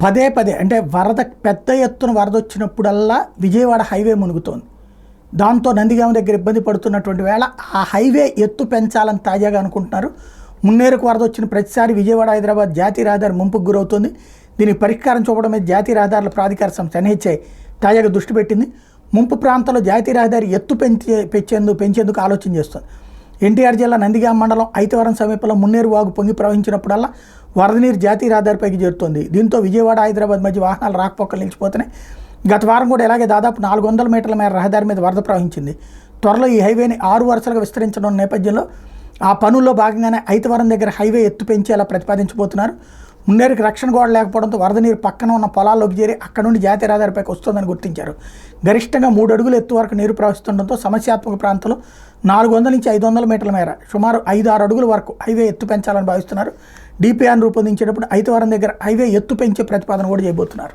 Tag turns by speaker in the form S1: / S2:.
S1: పదే పదే అంటే వరద పెద్ద ఎత్తున వరద వచ్చినప్పుడల్లా విజయవాడ హైవే మునుగుతోంది. దాంతో నందిగామ దగ్గర ఇబ్బంది పడుతున్నటువంటి వేళ ఆ హైవే ఎత్తు పెంచాలని తాజాగా అనుకుంటున్నారు. మున్నేరుకు వరద వచ్చిన ప్రతిసారి విజయవాడ హైదరాబాద్ జాతీయ రహదారి ముంపుకు గురవుతుంది. దీనికి పరిష్కారం చూపడం మీద జాతీయ రహదారుల ప్రాధికార సంస్థ NHAI తాజాగా దృష్టి పెట్టింది. ముంపు ప్రాంతంలో జాతీయ రహదారి ఎత్తు పెంచేందుకు ఆలోచన చేస్తుంది. ఎన్టీఆర్ జిల్లా నందిగామ మండలం ఐతవరం సమీపంలో మున్నేరు వాగు పొంగి ప్రవహించినప్పుడల్లా వరద నీరు జాతీయ రహదారిపైకి చేరుతోంది. దీంతో విజయవాడ హైదరాబాద్ మధ్య వాహనాలు రాకపోకలు నిలిచిపోతున్నాయి. గత వారం కూడా ఇలాగే దాదాపు 400 మీటర్ల మేర రహదారి మీద వరద ప్రవహించింది. త్వరలో ఈ హైవేని 6 వరుసలుగా విస్తరించడం నేపథ్యంలో ఆ పనుల్లో భాగంగానే ఐతవరం దగ్గర హైవే ఎత్తు పెంచేలా ప్రతిపాదించబోతున్నారు. మున్నేరుకి రక్షణ గోడ లేకపోవడంతో వరద నీరు పక్కన ఉన్న పొలాల్లోకి చేరి అక్కడ నుండి జాతీయ రహదారిపైకి వస్తుందని గుర్తించారు. గరిష్టంగా 3 అడుగుల ఎత్తు వరకు నీరు ప్రవహిస్తుండటంతో సమస్యాత్మక ప్రాంతంలో 400 నుంచి 500 మీటర్ల మేర సుమారు 5-6 అడుగుల వరకు హైవే ఎత్తు పెంచాలని భావిస్తున్నారు. DPR రూపొందించేటప్పుడు ఐతవరం దగ్గర హైవే ఎత్తు పెంచే ప్రతిపాదన కూడా చేయబోతున్నారు.